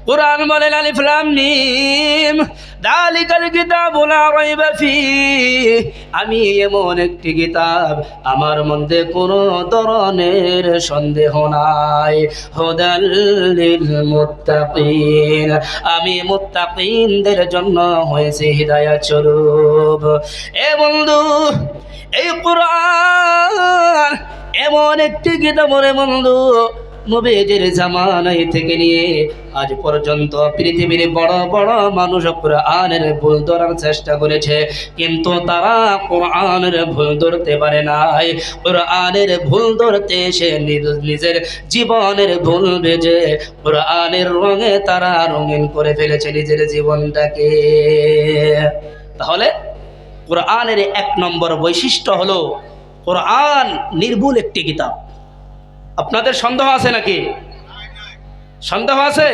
কুরআন বলেন আলিফ লাম মিম যালিকাল কিতাবু লা রাইবা ফীহি, আমি এমন একটি কিতাব আমার মধ্যে কোনো ধরনের সন্দেহ নাই। হুদাল লিল মুত্তাকিন, আমি মুত্তাকিনদের জন্য হয়েছে হিদায়াত স্বরূপ। এ বন্ধু, এই কুরআন এমন একটি কিতাব রে বন্ধু, নবীজির জামানায় থেকে নিয়ে আজ পর্যন্ত পৃথিবীর বড় বড় মানুষ কোরআনের ভুল ধরার চেষ্টা করেছে, কিন্তু তারা কোরআনের ভুল ধরতে পারে নাই। কোরআনের ভুল ধরতে এসে নিজের জীবনের ভুল ভেজে কোরআনের রঙে তারা রঙিন করে ফেলেছে নিজের জীবনটাকে। তাহলে কোরআনের এক নম্বর বৈশিষ্ট্য হলো কোরআন নির্ভুল একটি কিতাব। আপনাদের সন্দেহ আছে নাকি? সন্দেহ আছে?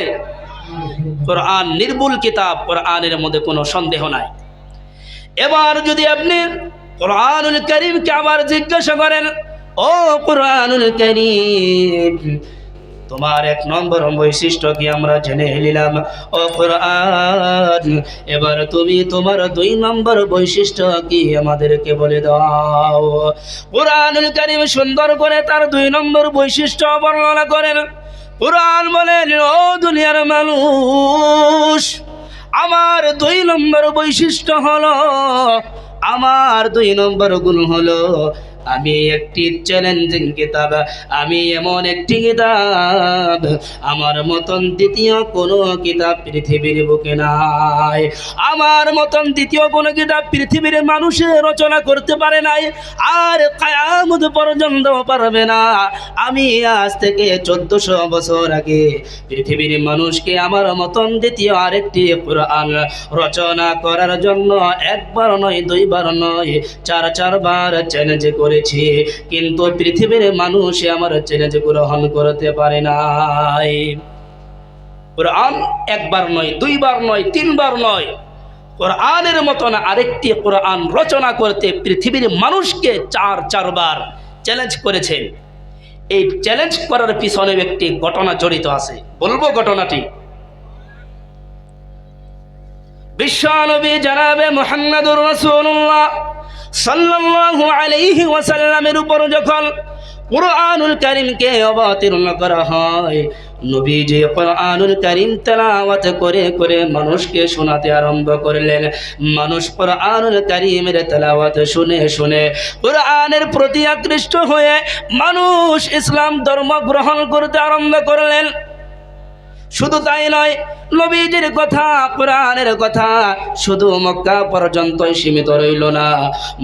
কোরআন নির্ভুল কিতাব, কোরআনের মধ্যে কোনো সন্দেহ নাই। এবার যদি আপনি কোরআনুল কারীমকে আবার জিজ্ঞাসা করেন, ও কোরআনুল কারীম, তোমার এক নম্বর বৈশিষ্ট্য কি আমরা জেনে নিলাম, ও কোরআন এবার তুমি তোমার দুই নম্বর বৈশিষ্ট্য কি আমাদেরকে বলে দাও। কোরআনুল কারীম সুন্দর করে তার দুই নম্বর বৈশিষ্ট্য বর্ণনা করেন। কোরআন বলেন, ও দুনিয়ার মানুষ, আমার দুই নম্বর বৈশিষ্ট্য হলো, আমার দুই নম্বর গুণ হলো, আমি একটি চ্যালেঞ্জিং কিতাব, আমি এমন একটি কিতাব আমার মতন দ্বিতীয় কোনো কিতাব পৃথিবীর বুকে নাই, আমার মতন দ্বিতীয় কোনো কিতাব পৃথিবীর মানুষে রচনা করতে পারে নাই, আর কিয়ামত পর্যন্ত পারবে না। আমি আজ থেকে 1400 বছর আগে পৃথিবীর মানুষকে আমার মতন দ্বিতীয় আরেকটি কোরআন রচনা করার জন্য একবার নয়, দুইবার নয়, চারবার চ্যালেঞ্জ করেছি, কিন্তু পৃথিবীর মানুষ আমার চ্যালেঞ্জ গ্রহণ করতে পারে নাই। কোরআন একবার নয়, দুইবার নয়, তিনবার নয়, কোরআনের মতন আরেকটি কোরআন রচনা করতে পৃথিবীর মানুষকে চারবার চ্যালেঞ্জ করেছেন। এই চ্যালেঞ্জ করার পিছনে একটি ঘটনা জড়িত আছে, বলবো ঘটনাটি। বিশ্বনবী জনাবে মুহাম্মদুর রাসূলুল্লাহ সাল্লাল্লাহু আলাইহি ওয়াসাল্লামের উপর যখন কুরআনুল কারীমকে অবতীর্ণ করা হয়, নবীজি কুরআনুল কারীম তেলাওয়াত করে করে মানুষকে শোনাতে আরম্ভ করলেন। মানুষ কুরআনুল কারীমের তেলাওয়াত শুনে শুনে কুরআনের প্রতি আকৃষ্ট হয়ে মানুষ ইসলাম ধর্ম গ্রহণ করতে আরম্ভ করলেন। শুধু তাই নয়, নবীজির কথা, কোরআনের কথা শুধু মক্কা পর্যন্তই সীমিত রইল না,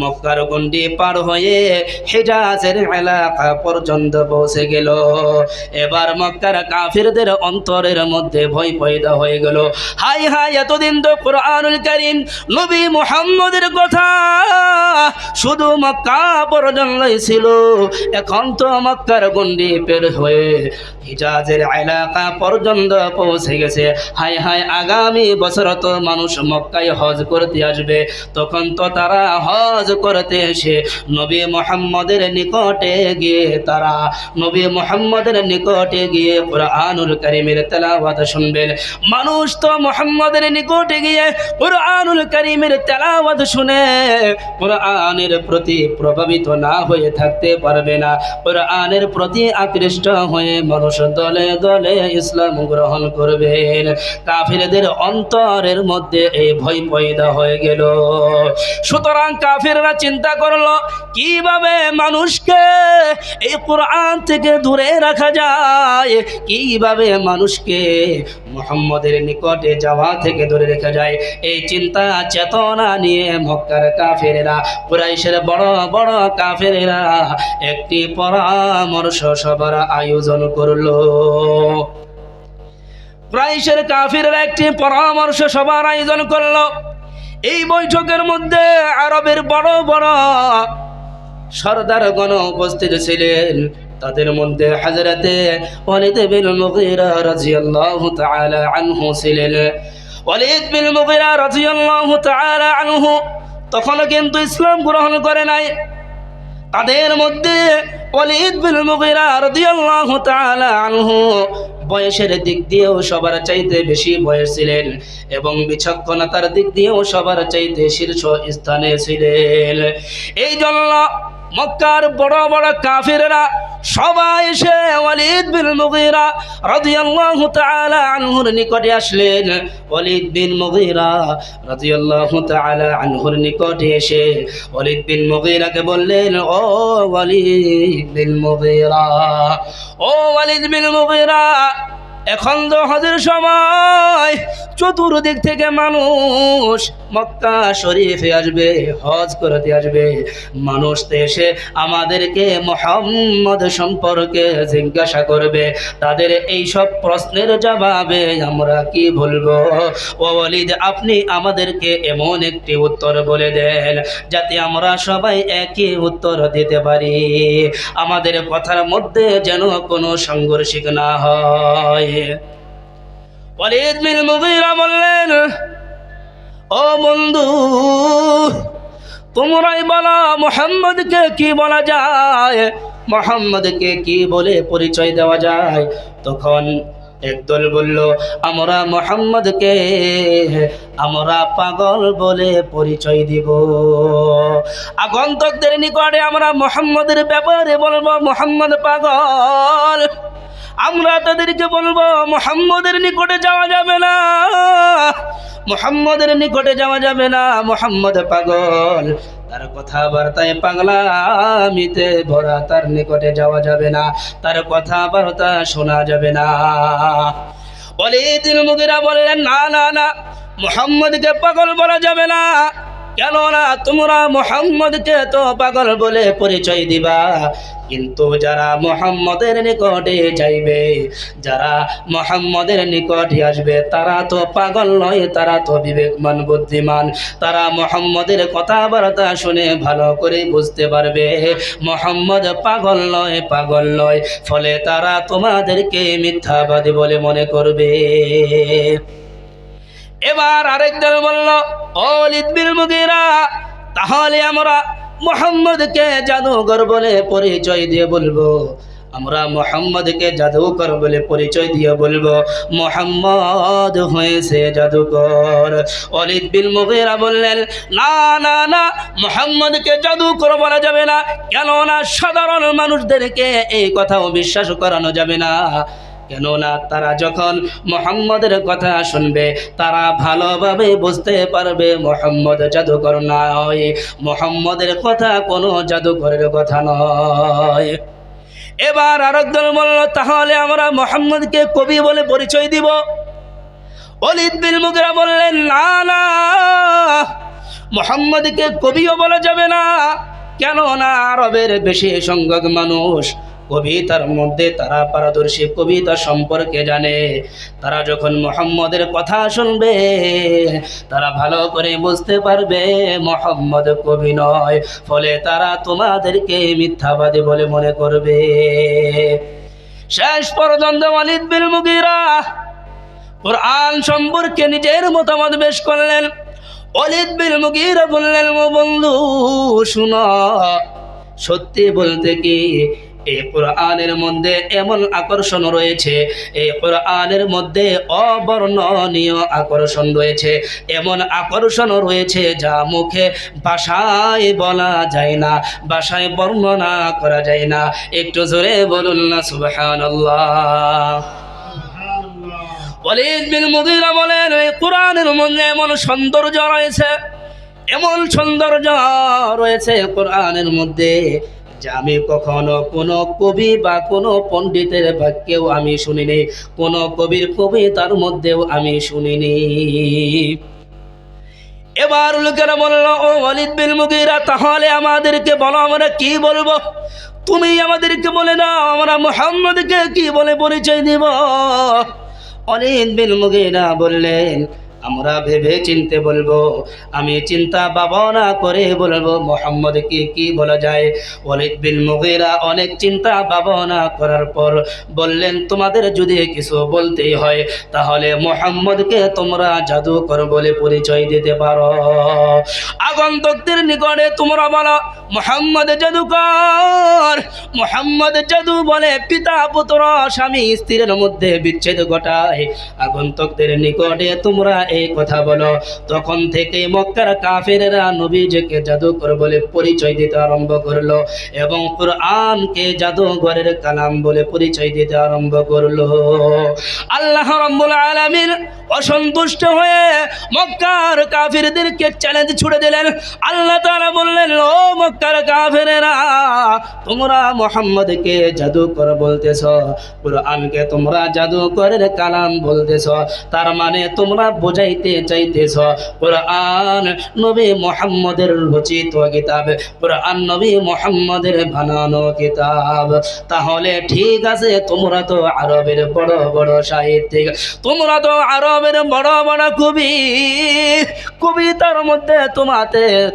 মক্কার গণ্ডি পার হয়ে হিজাজের এলাকা পর্যন্ত পৌঁছে গেল। এবার মক্কার কাফিরদের অন্তরের মধ্যে ভয় পয়দা হয়ে গেল। হাই হাই, এতদিন তো কোরআনুল কারীম নবী মুহাম্মদের কথা শুধু মক্কা পর্যন্তই ছিল, এখন তো মক্কার গণ্ডি পের হয়ে হিজাজের এলাকা পর্যন্ত পৌঁছে গেছে। হায় হায়, আগামী বছর তো মানুষ মক্কায় হজ করতে আসবে, তখন তো তারা হজ করতে এসে নবী মুহাম্মদের নিকটে গিয়ে তারা নবী মুহাম্মদের নিকটে গিয়ে কুরআনুল কারীমের তেলাওয়াত শুনবেন। মানুষ তো মুহাম্মদের নিকটে গিয়ে কুরআনুল কারীমের তেলাওয়াত শুনে কুরআনের প্রতি প্রভাবিত না হয়ে থাকতে পারবে না। কুরআনের প্রতি আকৃষ্ট হয়ে মানুষ দলে দলে ইসলাম গ্রহণ করবেন। কাফিরদের অন্তরের মধ্যে এই ভয় পয়দা হয়ে গেল। সুতরাং কাফিররা চিন্তা করলো, কিভাবে মানুষকে এই কোরআন থেকে দূরে রাখা যায়, কিভাবে মানুষকে মুহাম্মদের নিকটে যাওয়া থেকে দূরে রাখা যায়। এই চিন্তা চেতনা নিয়ে মক্কার কাফিররা, কুরাইশের বড় বড় কাফিররা একটি পরামর্শ সভার আয়োজন করলো। কুরাইশের কাফিররা একটি পরামর্শ সভার আয়োজন করলো। এই বৈঠকের মধ্যে আরবের বড় বড় সরদারগণ উপস্থিত ছিলেন। তাদের মধ্যে হযরতে ওয়ালিদ বিন মুগীরা রাদিয়াল্লাহু তাআলা আনহু ছিলেন। ওয়ালিদ বিন মুগীরা রাদিয়াল্লাহু তাআলা আনহু তখনও কিন্তু ইসলাম গ্রহণ করে নাই। তাদের মধ্যে ওয়ালিদ বিন মুগীরা রাদিয়াল্লাহু তাআলা আনহু বয়সের দিক দিয়েও সবার চাইতে বেশি বয়স ছিলেন এবং বিচক্ষণতার দিক দিয়েও সবার চাইতে শীর্ষ স্থানে ছিলেন। এই জন্য মক্কার বড় বড় কাফিররা সবাই এসে ওয়ালিদ বিন মুগীরা রাদিয়াল্লাহু তাআলা আনহুর নিকটে আসলেন। ওয়ালিদ বিন মুগীরা রাদিয়াল্লাহু তাআলা আনহুর নিকটে এসে ওয়ালিদ বিন মুগীরাকে বললেন, ও ওয়ালিদ বিন মুগীরা, ও ওয়ালিদ বিন মুগীরা, এখন তো হজের সময়, চতুর্দিক থেকে মানুষ মক্কা শরীফে আসবে, হজ করতে আসবে। মানুষ তো এসে আমাদেরকে মুহাম্মদ সম্পর্কে জিজ্ঞাসা করবে, তাদের এই সব প্রশ্নের জবাবে আমরা কি বলবো? ও ওয়ালিদ, আপনি আমাদেরকে এমন একটি উত্তর বলে দেন যাতে আমরা সবাই একই উত্তর দিতে পারি, আমাদের কথার মধ্যে যেন কোনো সাংঘর্ষিক না হয়। ওয়ালিদ বিন মুগীরা বললেন, ও বন্ধু, তোমরাই বলো মুহাম্মদকে কি বলা যায়, মুহাম্মদকে কি বলে পরিচয় দেওয়া যায়? তখন একদল বলল, আমরা মুহাম্মদকে আমরা পাগল বলে পরিচয় দিব। আগন্তুকদের নিকটে আমরা মুহাম্মদের ব্যাপারে বলবো মুহাম্মদ পাগল। আমরা তাদেরকে বলবো মুহাম্মদের নিকটে যাওয়া যাবে না, মুহাম্মদের নিকটে যাওয়া যাবে না, মুহাম্মদ পাগল, তার কথাবার্তায় পাগলামিতে ভরা, তার নিকটে যাওয়া যাবে না, তার কথাবার্তা শোনা যাবে না। ওয়ালিদ বিন মুগীরা বললেন, না না না, মুহাম্মদকে পাগল বলা যাবে না, কেননা তোমরা মুহাম্মদকে তো পাগল বলে পরিচয় দিবা, কিন্তু যারা মুহাম্মদের নিকটে যাইবে, যারা মুহাম্মদের নিকটে আসবে, তারা তো পাগল নয়, তারা তো বিবেকমান বুদ্ধিমান, তারা মুহাম্মদের কথাবার্তা শুনে ভালো করে বুঝতে পারবে মুহাম্মদ পাগল নয়, পাগল নয়, ফলে তারা তোমাদেরকে মিথ্যাবাদী বলে মনে করবে। এবার আরেকজন বলল, ওয়ালিদ বিন মুগীরা, তাহলে আমরা মুহাম্মদকে জাদুকর বলে পরিচয় দিয়ে বলবো, আমরা মুহাম্মদকে জাদুকর বলে পরিচয় দিয়ে বলবো মুহাম্মদ হয়েছে জাদুকর। ওয়ালিদ বিন মুগীরা বললেন, না না না, মুহাম্মদকে জাদুকর বলা যাবে না, কেননা সাধারণ মানুষদেরকে এই কথাও বিশ্বাস করানো যাবে না, কেননা তারা যখন মুহাম্মদের কথা শুনবে তারা ভালোভাবে বুঝতে পারবে মুহাম্মদ জাদুকর নয়, মুহাম্মদের কথা কোনো জাদুকরের কথা নয়। এবার আরেকজন বলল, তাহলে আমরা মুহাম্মদকে কবি বলে পরিচয় দিব। ওয়ালিদ বিন মুগীরা বললেন, না না, মুহাম্মদকে কবিও বলা যাবে না, কেননা আরবের বেশি সংখ্যক মানুষ কবিতার মধ্যে তারা পারদর্শী, কবিতা সম্পর্কে জানে, তারা যখন মুহাম্মদের কথা শুনবে তারা ভালো করে বুঝতে পারবে মুহাম্মদ কবি নয়, ফলে তারা তোমাদেরকে মিথ্যাবাদী বলে মনে করবে। শেষ পর্যন্ত ওয়ালিদ বিন মুগীরা কুরআন সম্পর্কে নিজের মতামত পেশ করলেন। ওয়ালিদ বিন মুগীরা বললেন, ও বন্ধু শুনো, সত্যি বলতে কি এই কোরআনের মধ্যে এমন আকর্ষণ রয়েছে, এই কোরআনের মধ্যে অবর্ণনীয় আকর্ষণ রয়েছে, এমন আকর্ষণ রয়েছে যা মুখে ভাষায় বলা যায় না, ভাষায় বর্ণনা করা যায় না। একটু জোরে বলুন না সুবহানাল্লাহ। ওয়ালিদ বিন মুগীরা বলেন, এই কোরআনের মধ্যে এমন সৌন্দর্য রয়েছে, এমন সৌন্দর্য রয়েছে কোরআনের মধ্যে যে আমি কখনো কোনো কবি বা কোনো পণ্ডিতের বাক্যেও আমি শুনিনি, কোনো কবির কবিতার মধ্যেও আমি শুনিনি। এবার লোকেরা বলল, ও ওয়ালিদ বিন মুগীরা, তাহলে আমাদেরকে বলো আমরা কি বলবো, তুমি আমাদেরকে বলে দাও আমরা মুহাম্মদকে কি বলে পরিচয় দিব। ওয়ালিদ বিন মুগীরা বললেন, আমরা ভেবে চিনতে বলবো, আমি চিন্তা ভাবনা করে বলবো মুহাম্মদকে কি বলা যায়। ওয়ালিদ বিন মুগীরা অনেক চিন্তা ভাবনা করার পর বললেন, তোমাদের যদি কিছু বলতেই হয় তাহলে মুহাম্মদকে তোমরা জাদুকর বলে পরিচয় দিতে পারো। আগন্তুকদের নিকটে তোমরা বলো মুহাম্মদ জাদুকর, মুহাম্মদ জাদু বলে পিতা পুত্র স্বামী স্ত্রীর মধ্যে বিচ্ছেদ ঘটায়। আগন্তুকদের নিকটে তোমরা এই কথা বলো। তখন থেকে মক্কার কাফেররা নবীজিকে জাদুকর বলে পরিচয় দিতে আরম্ভ করলো এবং কুরআনকে জাদুঘরের কালাম বলে পরিচয় দিতে আরম্ভ করলো। আল্লাহ রাব্বুল আলামিন অসন্তুষ্ট হয়ে মক্কার কাফেরদেরকে চ্যালেঞ্জ ছুড়ে দিলেন। আল্লাহ তাআলা বললেন, ও মক্কার কাফেরেরা, তোমরা মুহাম্মদকে জাদুকর বলতেছ, কুরআনকে তোমরা জাদুকরের কালাম বলতেছ, তার মানে তোমরা বোঝাইতে চাইতেছ কুরআন নবী মুহাম্মদের রচিত কিতাব, কুরআন নবী মুহাম্মদের বানানো কিতাব। তাহলে ঠিক আছে, তোমরা তো আরবের বড় বড় সাহিত্যিক, তোমরা তো আরবের বড় বড় কবি, কবিতার মধ্যে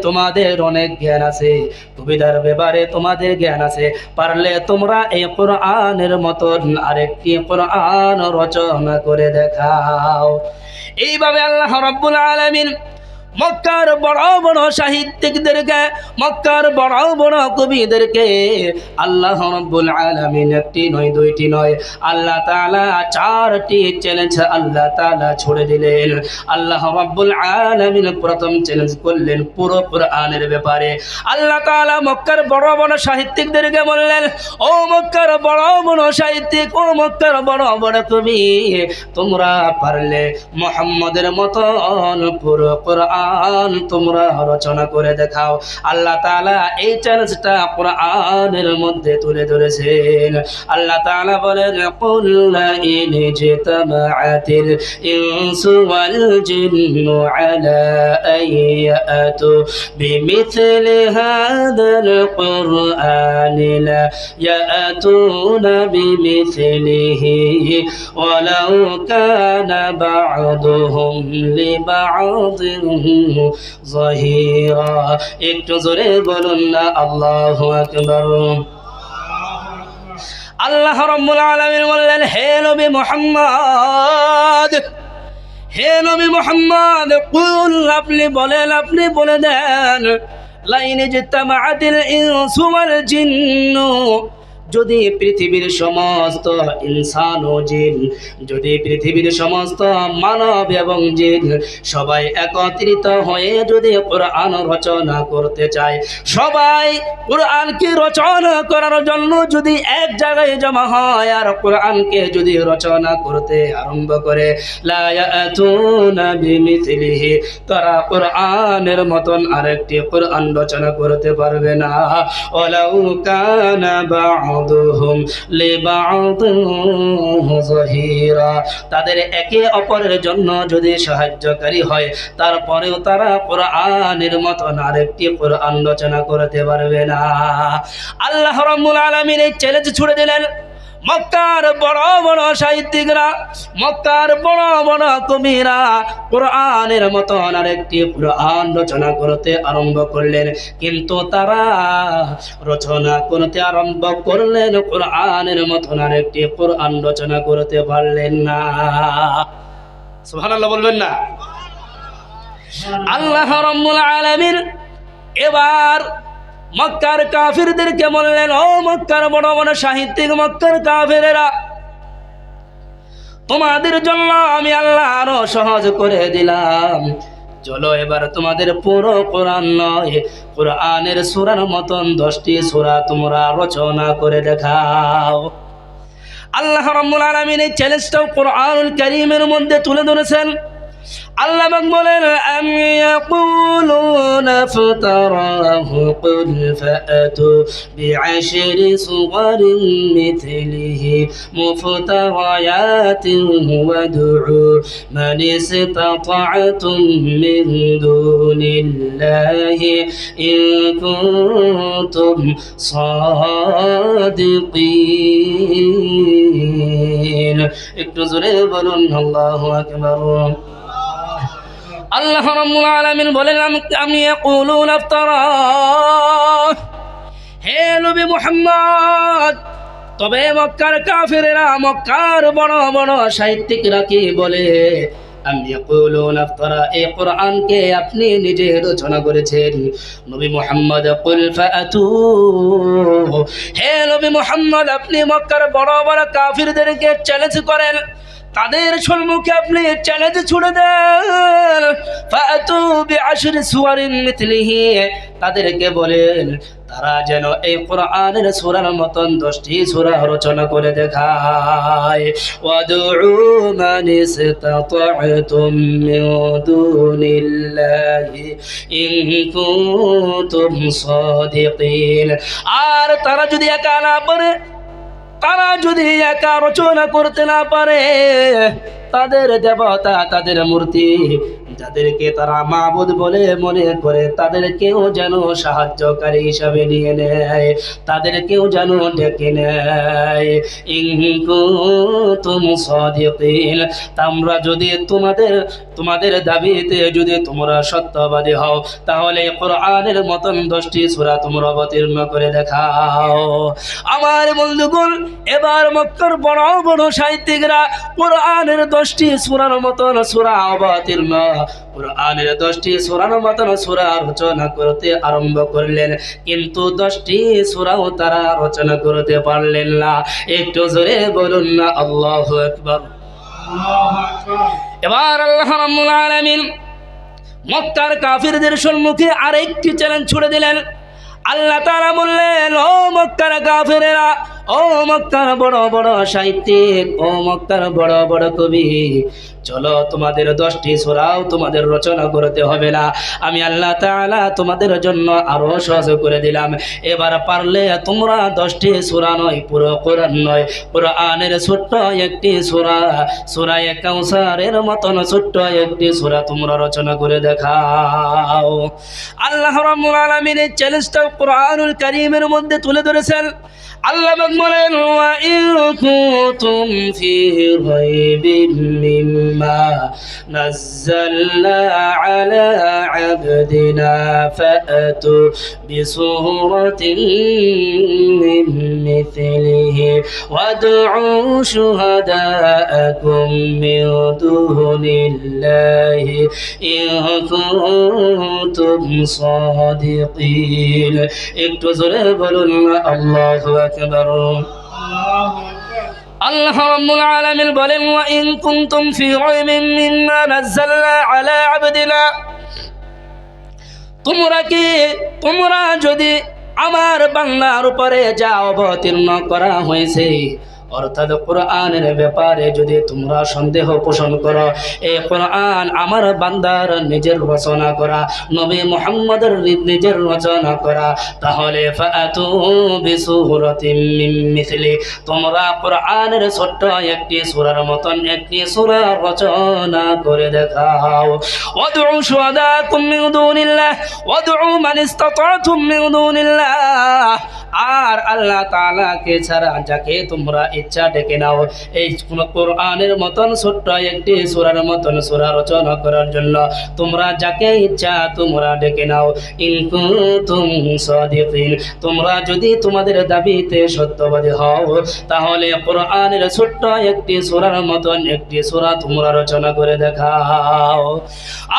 তোমাদের অনেক জ্ঞান আছে, কবিতার ব্যাপারে তোমাদের জ্ঞান আছে, পারলে তোমরা এই কোরআনের মতন আরেকটি কোরআন রচনা করে দেখাও। এইভাবে আল্লাহ রাব্বুল আলামিন মক্কার বড় বড় সাহিত্যিকদেরকে, মক্কার বড় বড় কবিদেরকে আল্লাহ রাব্বুল আলামিন একটি নয় দুইটি নয়, আল্লাহ তাআলা চারটি চ্যালেঞ্জ আল্লাহ তাআলা ছুড়ে দিলেন। আল্লাহ রাব্বুল আলামিন প্রথম চ্যালেঞ্জ করলেন পুরো কোরআনের ব্যাপারে। আল্লাহ তাআলা মক্কার বড় বড় সাহিত্যিকদেরকে বললেন, ও মক্কার বড় বড় সাহিত্যিক, ও মক্কার বড় বড় কবি, তোমরা পারলে মুহাম্মদের মতন পুরো কোরআন তোমরা রচনা করে দেখাও। আল্লাহ তাআলা এই চ্যালেঞ্জটা কোরআনের মধ্যে তুলে ধরেছেন। আল্লাহ তাআলা বলেন, কুল ইন জিতামাআতিল ইনসু ওয়াল জিন্নু আলা আইয়াতু বিমিথলি হাযাল কুরআনি লা ইয়াতুনা বিমিথলিহি ওয়ালাউ কানা বা'দুহুম লিবা'দিন যহিরা। একটু জোরে বলুন না আল্লাহু আকবার। আল্লাহ রাব্বুল আলামিন বললেন, হে নবী মুহাম্মদ, হে নবী মুহাম্মদ, কুল, আপনি বলে দেন, লাইন জিতামাআতিল ইনসু ওয়াল জিন্নু, যদি পৃথিবীর সমস্ত ইনসান ও জিন, যদি পৃথিবীর সমস্ত মানব এবং জিন সবাই একত্রিত হয়ে যদি কোরআন রচনা করতে চায়, সবাই কোরআনকে রচনা করার জন্য যদি এক জায়গায় জমা হয় আর কোরআনকে যদি রচনা করতে আরম্ভ করে, লা ইয়াতুনা বিমিথলিহি, তারা কোরআনের মতন আরেকটি কোরআন রচনা করতে পারবে না। ওয়ালাউ কানা বা'দুহুম লিবা'দিন যহিরা, তাদের একে অপরের জন্য যদি সাহায্যকারী হয়, তারপরেও তারা কোরআনের মতন আরেকটি কোরআন রচনা করতে পারবে না। আল্লাহ রাব্বুল আলামিন এই চ্যালেঞ্জ ছুড়ে দিলেন। মক্কার বড় বড় সাহিত্যিকরা, মক্কার বড় বড় কবিরা কোরআনের মতন আরেকটি কোরআন রচনা করতে আরম্ভ করলেন, কিন্তু তারা রচনা করতে আরম্ভ করলেন, কোরআনের মতন আরেকটি কোরআন রচনা করতে পারলেন না। সুবহানাল্লাহ বলবেন না? আল্লাহ রাব্বুল আলামিন এবার মক্কার কাফিরদেরকে বললেন, ও মক্কার বড় বড় সাহিত্যিক, মক্কার কাফিরেরা, তোমাদের জন্য আমি আল্লাহ আরো সহজ করে দিলাম। চলো এবার তোমাদের পুরো কোরআন নয়, কোরআনের সূরার মতন 10টি সূরা তোমরা রচনা করে দেখাও। আল্লাহ রাব্বুল আলামিন এই চ্যালেঞ্জটাও কোরআনুল কারীমের মধ্যে তুলে ধরেছেন। আল্লাহ পাক বলেন, আম ইয়াকুলুনা ফাতারাহু কুল ফাআতু বিআশরি সুওয়ারিন মিথলিহি মুফতারায়াতিন ওয়াদউ মান ইসতাতা'তুম মিন দুনিল্লাহি ইন কুনতুম সাদিকিন। একটু জোরে বলুন আল্লাহু আকবার। আল্লাহ রাব্বুল আলামিন বলেন আমি ইয়াকুলুনা ইফতারা, হে নবী মুহাম্মদ, তবে মক্কার কাফেরেরা, মক্কার বড় বড় সাহিত্যিকরা কি বলে, আম ইয়াকুলুনা ইফতারা, এই কোরআনকে আপনি নিজে রচনা করেছেন। নবী মুহাম্মদ কুল ফাআতু, হে নবী মুহাম্মদ আপনি মক্কার বড় বড় কাফিরদেরকে চ্যালেঞ্জ করেন, তাদের সম্মুখে আপনি চ্যালেঞ্জ ছুড়ে দেন, ফাআতু বিআশরি সুওয়ারিন মিথলিহি, তাদেরকে বলেন তারা যেন এই কোরআনের সূরার মতন 10টি সূরা রচনা করে দেখায়। ওয়াদউ মান ইসতাতা'তুম মিন দুনিল্লাহি ইন কুনতুম সাদিকিন, আর তারা যদি একা না পারে, তারা যদি একা রচনা করতে না পারে, তাদের দেবতা, তাদের মূর্তি, যাদেরকে তারা মাবুদ বলে মনে করে, তাদেরকেও যেন সাহায্যকারী হিসাবে নিয়ে নেয়, তাদেরকেও যেন ডেকে নেয়। ইন কুনতুম সাদিকিন, তোমরা যদি তোমাদের দাবিতে যদি তোমরা সত্যবাদী হও, তাহলে কোরআনের মতন 10টি সূরা তোমরা অবতীর্ণ করে দেখাও। আমার বন্ধুগণ, এবার মক্কার বড় বড় সাহিত্যিকরা কোরআনের 10টি সূরার মতন সূরা অবতীর্ণ, কোরআনের 10টি সূরার মতন সূরা রচনা করতে আরম্ভ করলেন, কিন্তু 10টি সূরাও তারা রচনা করতে পারলেন না। একটু জোরে বলুন না আল্লাহু আকবার। এবার আল্লাহ রাব্বুল আলামিন মক্কার কাফিরদের সম্মুখে আরেকটি চ্যালেঞ্জ ছুড়ে দিলেন। আল্লাহ তাআলা বললেন, ও মক্কার কাফেরেরা, ও মক্কার বড় বড় সাহিত্যিক, ও মক্কার বড় বড় কবি, চলো তোমাদের 10টি সূরাও তোমাদের রচনা করতে হবে না, আমি আল্লাহ তাআলা তোমাদের জন্য আরো সহজ করে দিলাম। এবার পারলে তোমরা 10টি সূরা নয়, পুরো কোরআন নয়, কোরআনের ছোট্ট একটি সূরা, সূরা কাউসারের মতন ছোট্ট একটি সূরা তোমরা রচনা করে দেখাও। আল্লাহ রাব্বুল আলামিন এই চ্যালেঞ্জটা কোরআনুল কারীমের মধ্যে তুলে ধরেছেন। আল্লাহ বলেন, ওয়া ইন কুনতুম ফি রাইবিন মিম্মা নাযালনা আলা আবদিনা ফাআতু বিসূরাতিন মিন মিথলিহি ওয়াদউ শুহাদাআকুম মিন দুনিল্লাহি ইন কুনতুম সাদিকিন। একটু জোরে বলুন আল্লাহু আকবার। আল্লাহ রাব্বুল আলামিন বলেন, ওয়া ইন কুনতুম ফি রাইবিন মিম্মা নাযালনা আলা আবদিনা, তোমরা যদি আমার বান্দার উপরে যা অবতীর্ণ করা হয়েছে, অর্থাৎ কোরআনের ব্যাপারে যদি তোমরা সন্দেহ পোষণ করো, এই কোরআন আমার বান্দার নিজের রচনা করা, নবী মুহাম্মদের নিজের রচনা করা, তাহলে ফাআতু বিসূরাতিন মিন মিথলি, তোমরা কোরআনের ছোট্ট একটি সূরার মতন একটি সূরা রচনা করে দেখাও। ওয়াদউ শুহাদাকুম মিন দুনিল্লাহ ওয়াদউ মান ইসতাতা'তুম মিন দুনিল্লাহ, আর আল্লাহ তাআলাকে ছাড়া যাকে তোমরা ইচ্ছা ডেকে নাও, এই কোরআনের মতন ছোট্ট একটি সূরার মতন সূরা রচনা করার জন্য তোমরা যাকে ইচ্ছা তোমরা ডেকে নাও। ইন কুনতুম সাদিকিন, তোমরা যদি তোমাদের দাবিতে সত্যবাদী হও, তাহলে কোরআনের ছোট্ট একটি সূরার মতন একটি সূরা তোমরা রচনা করে দেখাও।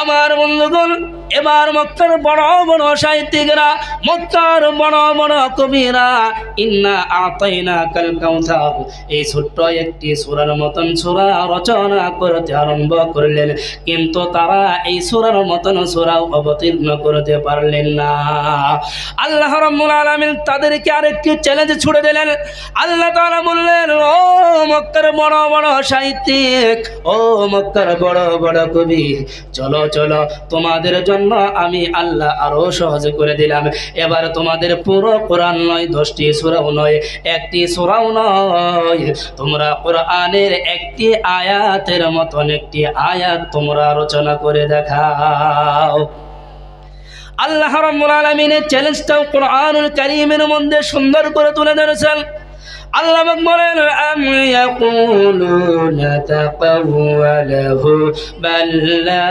আমার বন্ধুগণ, এবার মক্কার বড় বড় সাহিত্যিকরা, মক্কার বড় বড় কবিরা ইন্না আতাইনাকাল কাউসার, এই ছোট্ট একটি সূরার মতন সূরা রচনা করতে আরম্ভ করলেন, কিন্তু তারা এই সূরার মতন সূরাও অবতীর্ণ করতে পারলেন না। আল্লাহ রাব্বুল আলামিন তাদেরকে আরেকটি চ্যালেঞ্জ ছুড়ে দিলেন। আল্লাহ তাআলা বললেন, ও মক্কার বড় বড় সাহিত্যিক, ও মক্কার বড় বড় কবি, চলো চলো তোমাদের জন্য আমি আল্লাহ আরো সহজ করে দিলাম। এবার তোমাদের পুরো কোরআন নয়, 10টি সূরাও নয়, একটি সূরাও নয়, তোমরা কোরআনের একটি আয়াতের মতন একটি আয়াত তোমরা রচনা করে দেখাও। আল্লাহ রাব্বুল আলামিনের চ্যালেঞ্জটাও কোরআনুল কারীমের মধ্যে সুন্দর করে তুলে ধরেছেন। আল্লাহ পাক বলেন আম ইয়াকুলুনা তাকাওয়ালাহু বাল লা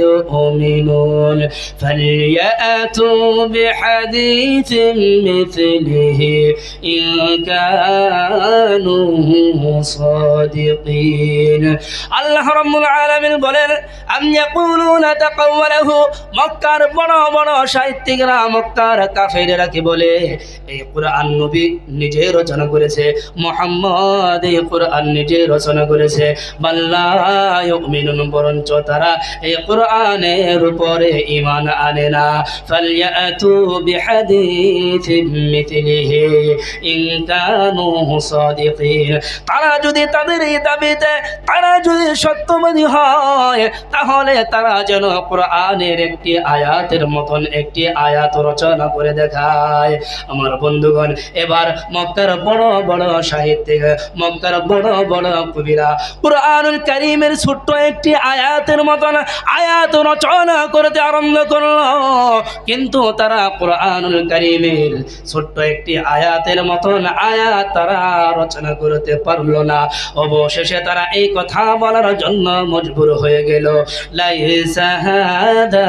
ইউমিনুন ফালইয়াতু বিহাদিথিন মিথলিহি ইন কানু সাদিকিন। আল্লাহ রাব্বুল আলামিন বলেন আম ইয়াকুলুনা তাকাওয়ালাহু, মক্কার বড় বড় সাহিত্যিকরা, মক্কার কাফেরেরা কি বলে, এই কুরআন নবী নিজে রচনা করেছে, মুহাম্মদ এই কুরআন নিজে রচনা করেছে। বাল্লা ইউমিনুন, বরঞ্চ তারা এই কুরআনের উপরে ঈমান আনে না। ফালইয়াতু বিহাদিথিন মিথলিহি ইন কানু সাদিকিন, তারা যদি তাদের এই দাবিতে তারা যদি সত্যবাদী হয়, তাহলে তারা যেন কোরআনের একটি আয়াতের মতন একটি আয়াত রচনা করে দেখায়। আমার বন্ধুগণ, এবার মক্কার বড় বড় সাহিত্যিক, মক্কার বড় বড় কবিরা কুরআনুল কারীমের ছোট্ট একটি আয়াতের মতন আয়াত রচনা করতে আরম্ভ করলো, কিন্তু তারা কুরআনুল কারীমের ছোট্ট একটি আয়াতের মতন আয়াত তারা রচনা করতে পারলো না। অবশেষে তারা এই কথা বলার জন্য মজবুর হয়ে গেল, লাইসা হাদা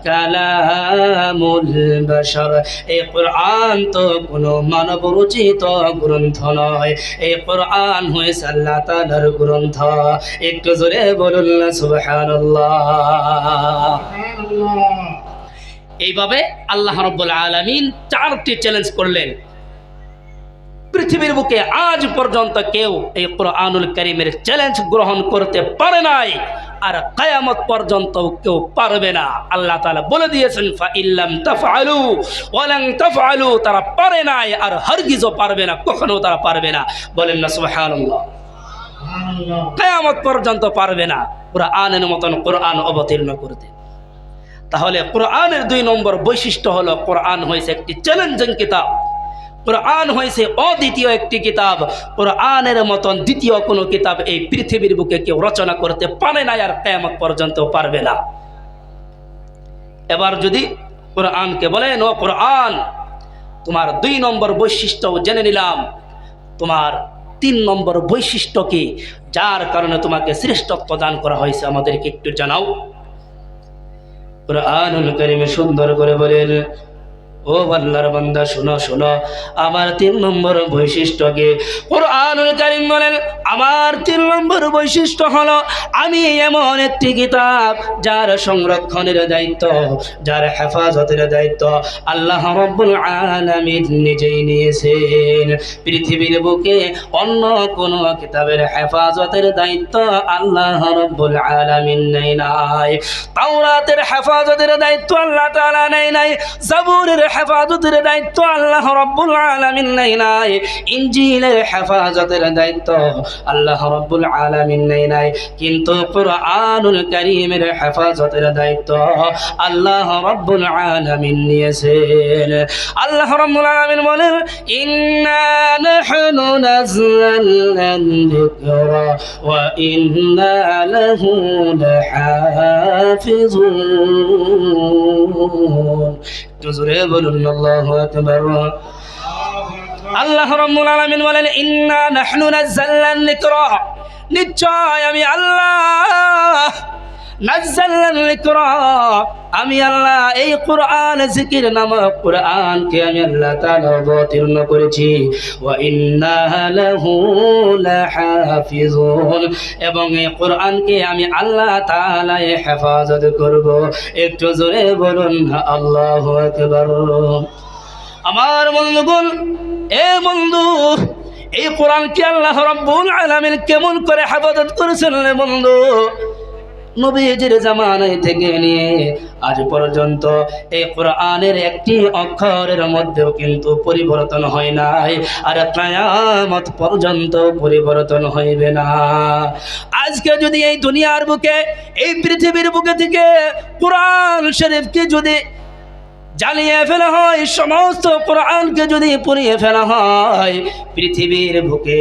কালামুল বাশার, এই কুরআন তো কোনো মানব রচিত গ্রন্থ নয়, এই কুরআন হয়েছে আল্লাহ তাআলার গ্রন্থ। একটু জোরে বলুন না সুবহানাল্লাহ। এইভাবে আল্লাহ রাব্বুল আলামিন চারটি চ্যালেঞ্জ করলেন। পৃথিবীর বুকে আজ পর্যন্ত কেউ এই কুরআনুল কারীমের চ্যালেঞ্জ গ্রহণ করতে পারে নাই, আর কিয়ামত পর্যন্ত কেউ পারবে না। আল্লাহ তাআলা বলে দিয়েছেন ফা ইল্লাম তাফআলু ওয়া লান তাফআলু, তারা পারে নাই আর হারগিজও পারবে না, কখনো তারা পারবে না। বলেন না সুবহানাল্লাহ। কিয়ামত পর্যন্ত পারবে না কুরআনের মতন কুরআন অবতীর্ণ করতে। তাহলে কুরআনের 2 নম্বর বৈশিষ্ট্য হলো কুরআন হয়েছে একটি চ্যালেঞ্জিং কিতাব, কুরআন হয়েছে অদ্বিতীয় একটি কিতাব। কুরআনের মতন দ্বিতীয় কোনো কিতাব এই পৃথিবীর বুকে কেউ রচনা করতে পারে না, আর কিয়ামত পর্যন্ত পারবে না। এবার যদি কুরআনকে বলেন ও কুরআন, তোমার 2 নম্বর বৈশিষ্ট্য জেনে নিলাম, তোমার 3 নম্বর বৈশিষ্ট্য কি, যার কারণে তোমাকে শ্রেষ্ঠত্ব দান করা হয়েছে, আমাদেরকে একটু জানাও। কুরআনুল কারীমে সুন্দর করে বলেন, ও আল্লাহর বান্দা শোনো শোনো, আমার 3 নম্বর বৈশিষ্ট্য কি। কুরআনুল কারীম বলেন আমার 3 নম্বর বৈশিষ্ট্য হলো আমি এমন একটি কিতাব যার সংরক্ষণের দায়িত্ব, যার হেফাজতের দায়িত্ব আল্লাহ রাব্বুল আলামিন নিজেই নিয়েছেন। পৃথিবীর বুকে অন্য কোন কিতাবের হেফাজতের দায়িত্ব আল্লাহ রাব্বুল আলামিন নেয় নাই। তাওরাতের হেফাজতের দায়িত্ব আল্লাহ তাআলা নেয় নাই, জাবুরের হেফাজতের দায়িত্ব আল্লাহ রাব্বুল আলামিন নেয় নাই, ইনজিলের হেফাজতের দায়িত্ব আল্লাহ রাব্বুল আলামিন নেয় নাই, কিন্তু কুরআনুল কারীমের হেফাজতের দায়িত্ব আল্লাহ রাব্বুল আলামিন নিয়েছেন। আল্লাহ রাব্বুল আলামিন বলেন ইন্না নাহনু নাযালনা যিকরা ওয়া ইন্না লাহু লাহাফিজুন। জোরে বলুন আল্লাহু আকবার। আল্লাহ রাব্বুল আলামিন বলেন ইন্না নাহনু নাযালনা যিকরা, নিশ্চয় আমি আল্লাহ নাযালনা যিকরা, আমি আল্লাহ এই কুরআন জিকির নামক কুরআনকে আমি আল্লাহ তাআলা অবতীর্ণ করেছি। ওয়া ইন্না লাহু লাহাফিজুন, এবং এই কুরআনকে আমি আল্লাহ তাআলা হেফাজত করব। একটু জোরে বলুন আল্লাহু আকবার। আমার বন্ধুগণ, এ বন্ধু, এই কোরআনকে আল্লাহ রাব্বুল আলামিন কেমন করে হেফাজত করেছেন রে বন্ধু। নবীজির জামানায় থেকে নিয়ে আজ পর্যন্ত এই কোরআনের একটি অক্ষরের মধ্যেও কিন্তু পরিবর্তন হয় নাই, আর কিয়ামত পর্যন্ত পরিবর্তন হইবে না। আজকে যদি এই দুনিয়ার বুকে, এই পৃথিবীর বুকে থেকে কোরআন শরীফকে যদি জ্বালিয়ে ফেলা হয়, সমস্ত কোরআনকে যদি পুড়িয়ে ফেলা হয়, পৃথিবীর বুকে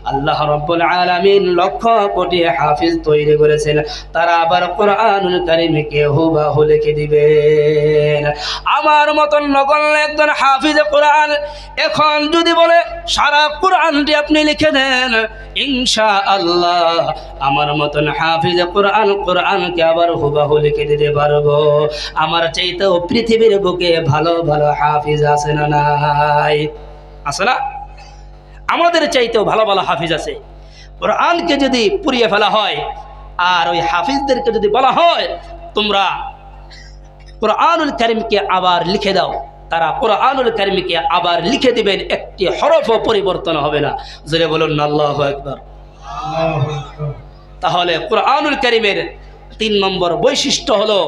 আল্লাহ রাব্বুল আলামিন লক্ষ কোটি হাফিজ তৈরি করেছেন, তারা আবার কোরআনুল কারীমকে হুবহু লিখে দিবেন। আমার মতন নগণ্য একজন হাফিজ কোরআন এখন যদি বলে সারা কোরআনটি আপনি লিখে দেন, ইনশাআল্লাহ আমার মতন হাফিজ কোরআন কোরআনকে আবার হুবহু লিখে দিতে পারবো। আমার চাইতেও পৃথিবীর বুকে ভালো ভালো হাফিজ আছে না নাই? আছে না? আমাদের চাইতেও ভালো ভালো হাফিজ আছে। কোরআনকে যদি পুড়িয়ে ফেলা হয় আর ওই হাফিজদেরকে যদি বলা হয় তোমরা কোরআনুল কারীমকে আবার লিখে দাও, তারা কোরআনুল কারীমকে আবার লিখে দিবেন, একটি হরফও পরিবর্তন হবে না। জোরে বলুন আল্লাহু আকবার। তাহলে কোরআনুল কারীমের 3 নম্বর বৈশিষ্ট্য হলো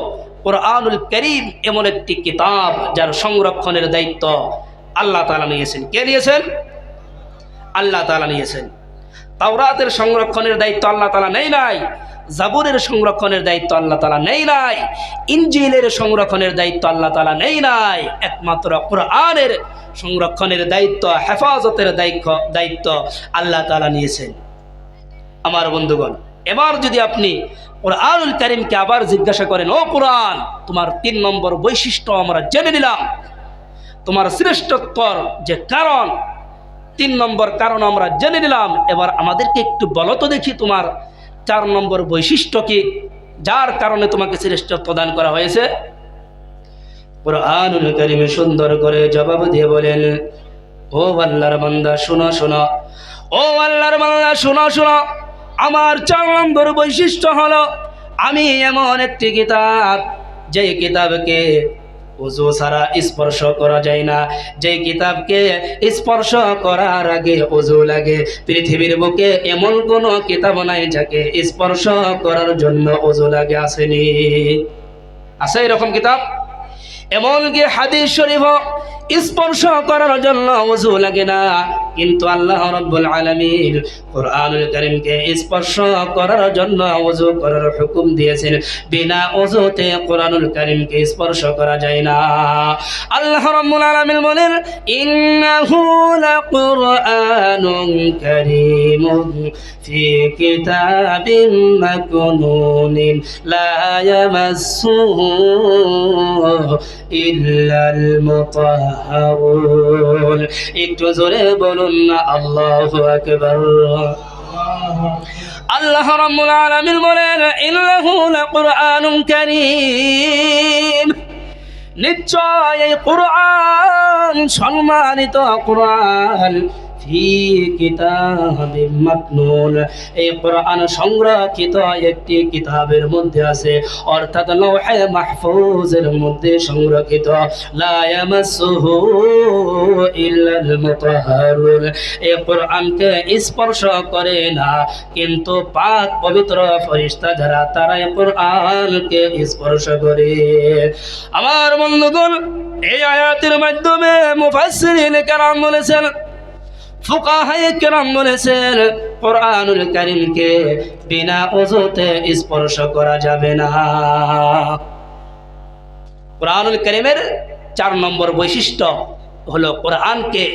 কোরআনুল কারীম এমন একটি কিতাব যার সংরক্ষণের দায়িত্ব আল্লাহ তাআলা নিয়েছেন। কে নিয়েছেন? আল্লাহ তাআলা নিয়েছেন। তাওরাতের সংরক্ষণের দায়িত্ব আল্লাহ তাআলা নেই নাই, জাবুরের সংরক্ষণের দায়িত্ব আল্লাহ তাআলা নেই নাই, ইনজিলের সংরক্ষণের দায়িত্ব আল্লাহ তাআলা নেই নাই। একমাত্র কোরআনের সংরক্ষণের দায়িত্ব, হেফাজতের দায়িত্ব আল্লাহ তাআলা নিয়েছেন। আমার বন্ধুগণ, এবার যদি আপনি কোরআনুল কারীমকে আবার জিজ্ঞাসা করেন, ও কোরআন, তোমার 3 নম্বর বৈশিষ্ট্য আমরা জেনে নিলাম, তোমার শ্রেষ্ঠত্বর যে কারণ 3 নম্বর কারণ আমরা জেনে নিলাম, এবার আমাদেরকে একটু বলো তো দেখি তোমার 4 নম্বর বৈশিষ্ট্য কি, যার কারণে তোমাকে শ্রেষ্ঠত্ব দান করা হয়েছে? কোরআনুল কারীমে সুন্দর করে জবাব দিয়ে বলেন, ও আল্লাহর বান্দা শোনো শোনো, ও আল্লাহর বান্দা শোনো শোনো, আমার 4 নম্বর বৈশিষ্ট্য হলো আমি এমন একটি কিতাব, যে কিতাবকে ওযু ছাড়া স্পর্শ করা যায় না, যে কিতাবকে স্পর্শ করার আগে ওযু লাগে। পৃথিবীর বুকে এমন কোন কিতাব নাই যাকে স্পর্শ করার জন্য ওযু লাগে। আসেনি? আছে এরকম কিতাব? এমনকি হাদিস শরীফ স্পর্শ করার জন্য ওযু লাগে না, কিন্তু আল্লাহ রাব্বুল আলামিন কোরআনুল কারীমকে স্পর্শ করার জন্য ওযু করার হুকুম দিয়েছেন। বিনা ওযুতে কোরআনুল কারীমকে স্পর্শ করা যায় না। আল্লাহ রাব্বুল আলামিন বলেন, ইন্নাহু লাকুরআনুন কারীমুন ফি কিতাবিন মাকনুনিন লা ইয়ামাসসুহু ইল্লাল মুতাহহারুন। একটু জোরে বলুন না আল্লাহু আকবার। আল্লাহ রাব্বুল আলামিন বলেন, ইন্নাহু লাকুরআনুন কারীম, নিশ্চয় এই কোরআন সম্মানিত কোরআন, ফি কিতাবিন মাকনুন, এই কোরআন সংরক্ষিত একটি কিতাবের মধ্যে আছে, অর্থাৎ লৌহে মাহফুজের মধ্যে সংরক্ষিত। লা ইয়ামাসসুহু ইল্লাল মুতাহহারুন, এই কোরআনকে স্পর্শ করে না, কিন্তু পাক পবিত্র ফেরেশতা যারা, তারা এই কোরআনকে স্পর্শ করে। আমার বন্ধুগণ, এই আয়াতের মাধ্যমে মুফাসসিরিন কেরাম বলেছেন, ফুকাহায়ে কেরাম বলেছেন, কোরআনুল কারীমকে বিনা ওযুতে স্পর্শ করা যাবে না। কোরআনুল কারীমের 4 নম্বর বৈশিষ্ট্য হলো কোরআনকে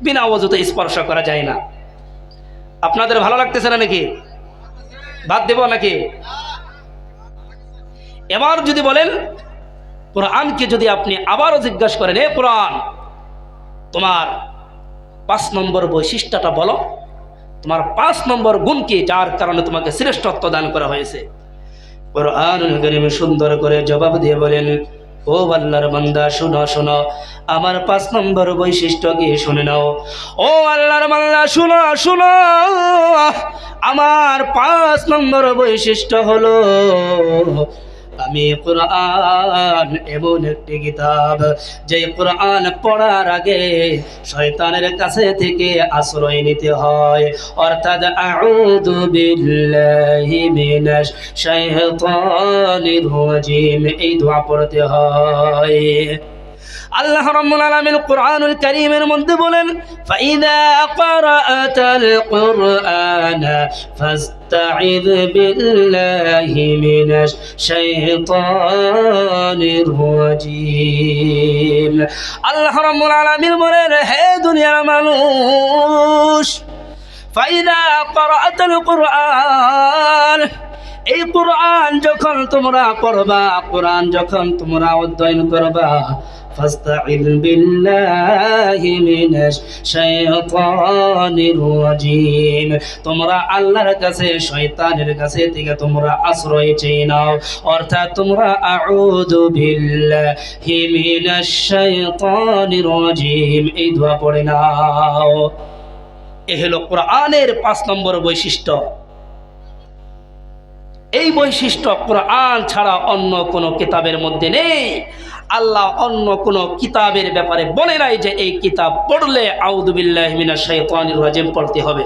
বিনা ওযুতে স্পর্শ করা যায় না। আপনাদের ভালো লাগতেছে না নাকি? বাদ দেব নাকি? এবার যদি বলেন, কোরআনকে যদি আপনি আবারও জিজ্ঞাসা করেন, এ কোরআন, তোমার 5 নম্বর বৈশিষ্ট্যটা বলো, তোমার 5 নম্বর গুণ কি, যার কারণে তোমাকে শ্রেষ্ঠত্ব দান করা হয়েছে? কোরআনুল কারীম সুন্দর করে জবাব দিয়ে বলেন, ও আল্লাহর বান্দা শোনো শোনো, আমার 5 নম্বর বৈশিষ্ট্য কি শুনে নাও। ও আল্লাহর বান্দা শোনো শোনো, আমার 5 নম্বর বৈশিষ্ট্য হলো আমি কোরআন এমন একটি কিতাব, যে কোরআন পড়ার আগে শয়তানের কাছে থেকে আশ্রয় নিতে হয়, অর্থাৎ আউযু বিল্লাহি মিনাশ শাইতানির রাজিম, এই দোয়া পড়তে হয়। আল্লাহ রাব্বুল আলামিন কুরআনুল কারীমের মধ্যে বলেন ফাইদা ক্বারাআতাল কুরআনা ফাস্তাইয বিল্লাহি মিনাশ শাইতানির রাজীম। আল্লাহ রাব্বুল আলামিন বলেন, হে দুনিয়ার মানুষ, ফাইদা ক্বারাআতাল কুরআন, এই কুরআন যখন তোমরা পড়বা, কুরআন যখন তোমরা অধ্যয়ন করবা, ফাস্তাইয বিল্লাহি মিনাশ শাইতানির রাজীম, তোমরা আল্লাহর কাছে শয়তানের কাছে থেকে তোমরা আশ্রয় চেয়ে নাও, অর্থাৎ তোমরা আউযু বিল্লাহি মিনাশ শাইতানির রাজীম এই দোয়া পড়ে নাও। এ হলো কোরআনের 5 নম্বর বৈশিষ্ট্য। এই বৈশিষ্ট্য কোরআন ছাড়া অন্য কোনো কিতাবের মধ্যে নেই। আল্লাহ অন্য কোনো কিতাবের ব্যাপারে বলে নাই যে এই কিতাব পড়লে আউযু বিল্লাহি মিনাশ শাইতানির রাজীম পড়তে হবে,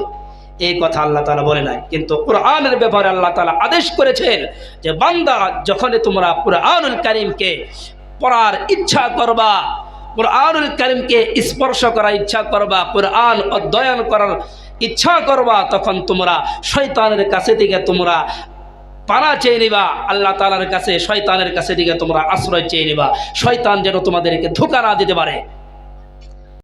এই কথা আল্লাহ তাআলা বলে নাই। কিন্তু কোরআনের ব্যাপারে আল্লাহ তাআলা আদেশ করেছেন যে বান্দা, যখন তোমরা কোরআনুল কারীমকে পড়ার ইচ্ছা করবা, কোরআনুল কারীমকে স্পর্শ করার ইচ্ছা করবা, কোরআন অধ্যয়ন করার ইচ্ছা করবা, তখন তোমরা শয়তানের কাছে থেকে তোমরা পানা চেয়ে নিবা, আল্লাহ তাআলার কাছে, শয়তানের কাছে থেকে তোমরা আশ্রয় চেয়ে নিবা, শয়তান যেন তোমাদেরকে ধোঁকা না দিতে পারে।